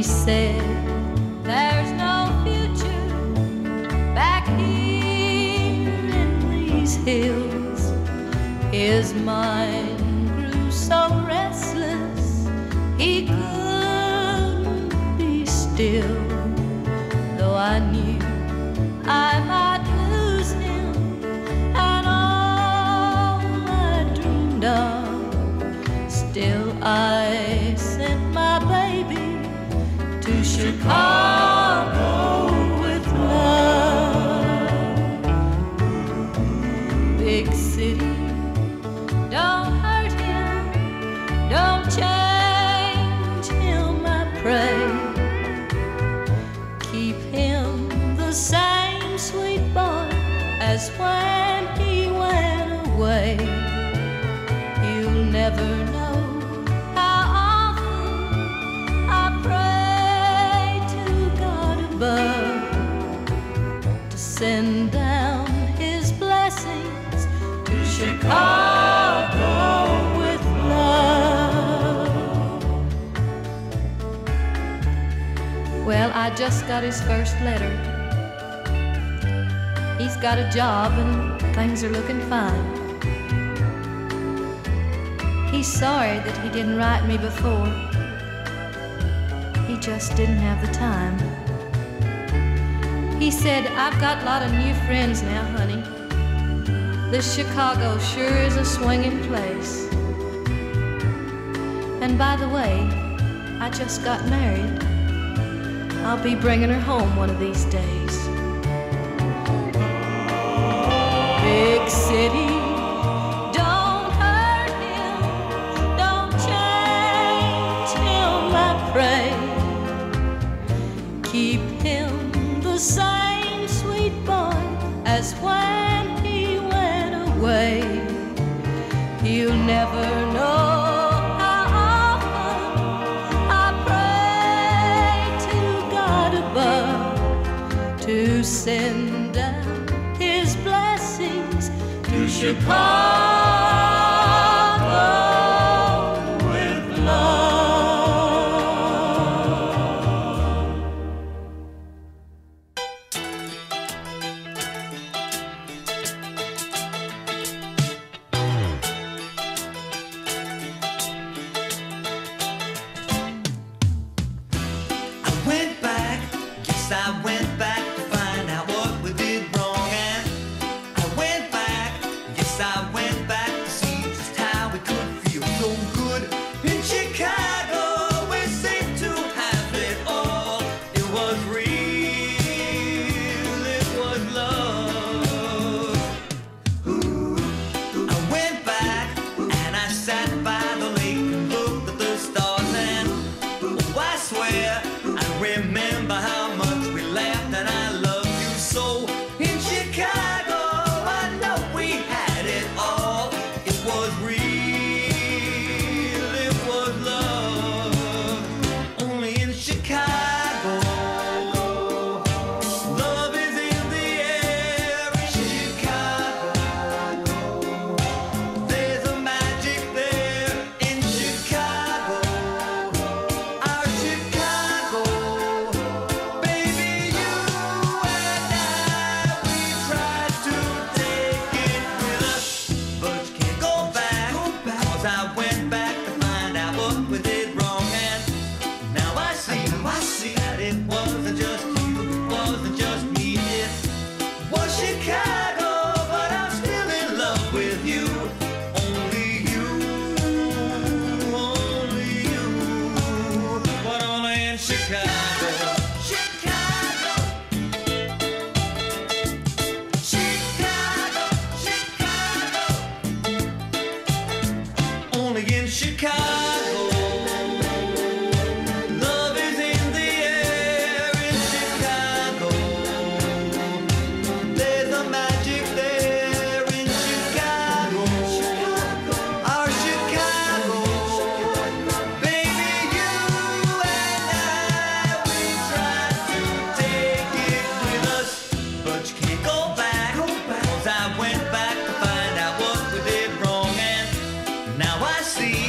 said, there's no future back here in these hills. His mind grew so restless he couldn't be still. Though I knew I might lose him and all I dreamed of, still I sent my baby to Chicago with love. Big city, don't hurt him, don't change him, I pray. Keep him the same sweet boy as when he went away. You'll never know how often I pray to God above to send down his blessings to Chicago with love. Well, I just got his first letter. He's got a job and things are looking fine. He's sorry that he didn't write me before. He just didn't have the time. He said, I've got a lot of new friends now, honey. This Chicago sure is a swinging place. And by the way, I just got married. I'll be bringing her home one of these days. Big city, don't hurt him, don't change him, I pray. Keep him the same sweet boy as when he went away. He'll never know how often I pray to God above to send down his blessings to Chicago with love. I went back, yes I went back to find out what we did wrong, and I went back, yes I went back to see just how we could feel so good in Chicago. We seemed to have it all. It was real, it was love. Ooh. I went back and I sat by the lake and looked at the stars, and oh, I swear I remember how much we laughed and I loved you so. In Chicago, I know we had it all. It was real, it was love. Only in Chicago, love is in the air. In Chicago, there's a magic there. In Chicago, our Chicago, baby, you and I, we tried to take it with us, but you can't go back, 'cause I went back to find out what we did wrong, and now I see that it wasn't just you, it wasn't just me, it was Chicago, but I'm still in love with you. Only you, but only in Chicago. Chicago, Chicago, Chicago, only in Chicago. Love is in the air in Chicago. There's a magic there in Chicago. Our Chicago, baby, you and I, we tried to take it with us, but you can't go back, 'cause I went back to find out what we did wrong, and now I see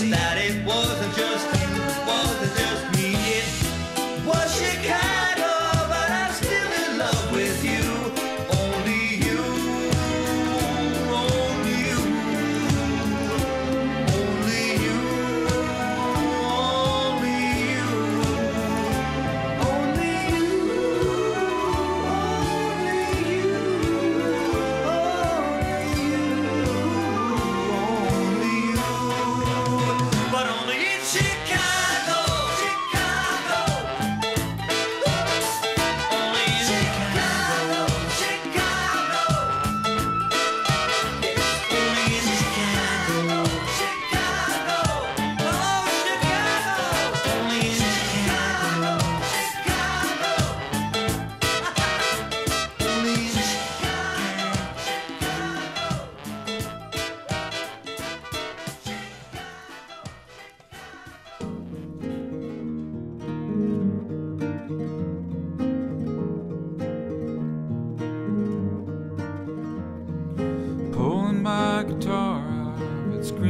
that it wasn't just you, it wasn't just me, it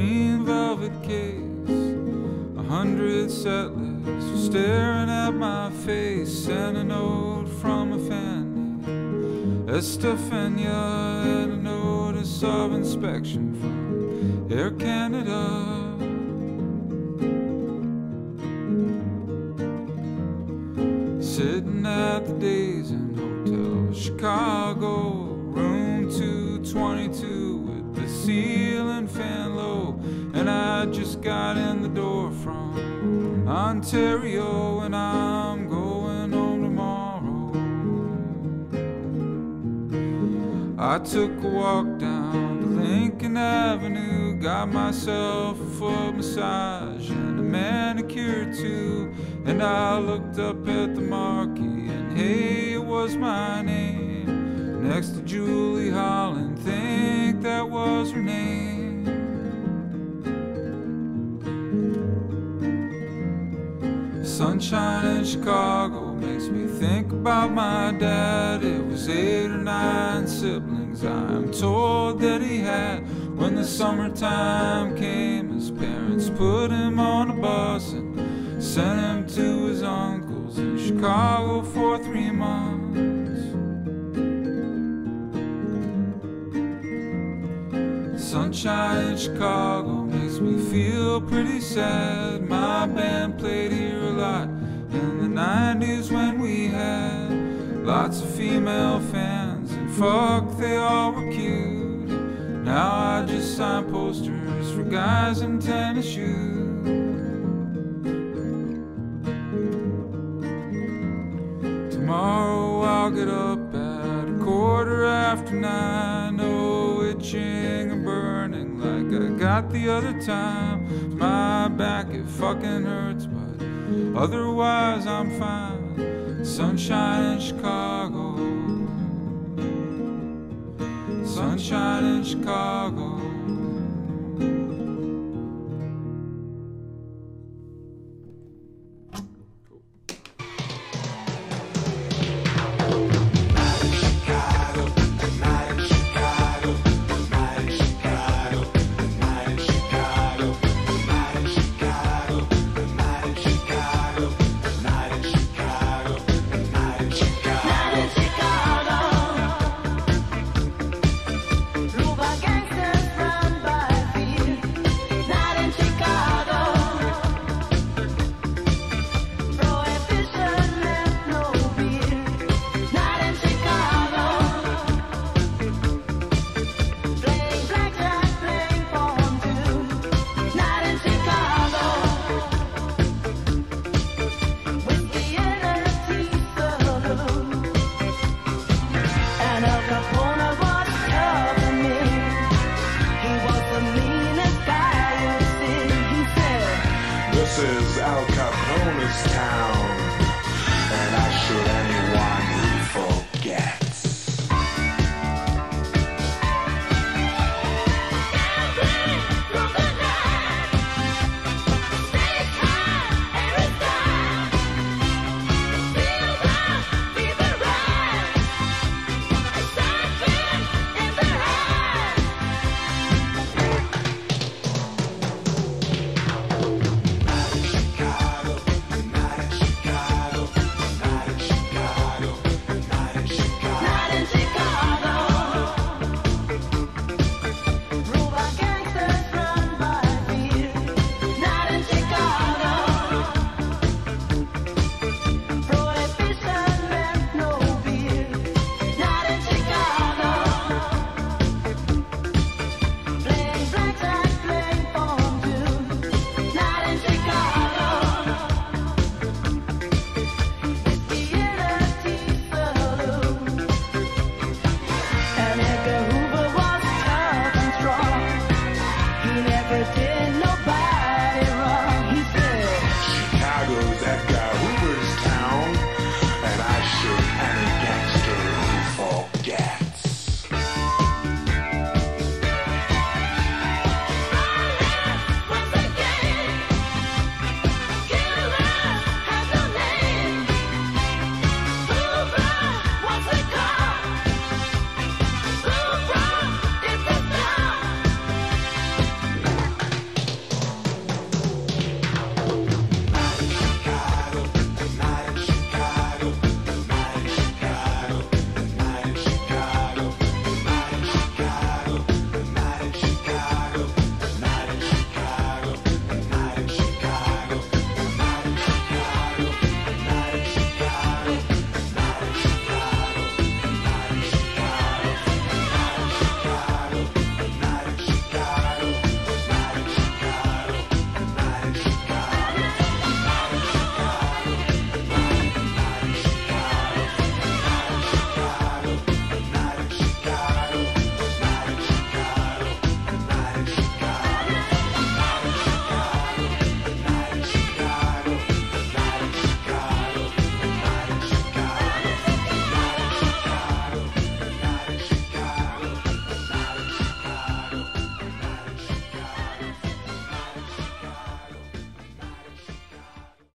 green velvet case. 100 settlers were staring at my face. Sent a note from a fan named Estefania and a notice of inspection from Air Canada. Sitting at the Days Inn Hotel, Chicago, room 222 with the ceiling fan low. And I just got in the door from Ontario, and I'm going home tomorrow. I took a walk down to Lincoln Avenue, got myself a foot massage and a manicure too. And I looked up at the marquee, and hey, it was my name, next to Julie Holland, think that was her name. Sunshine in Chicago makes me think about my dad. It was 8 or 9 siblings I'm told that he had. When the summertime came, his parents put him on a bus and sent him to his uncle's in Chicago for 3 months. Sunshine in Chicago makes me feel pretty sad. My band played here a lot in the 90s when we had lots of female fans, and fuck, they all were cute. Now I just sign posters for guys in tennis shoes. Tomorrow I'll get up at 9:15. Oh, itching and burning like I got the other time. My back, it fucking hurts, but otherwise I'm fine. Sunshine in Chicago. Sunshine in Chicago. This is Al Capone's town.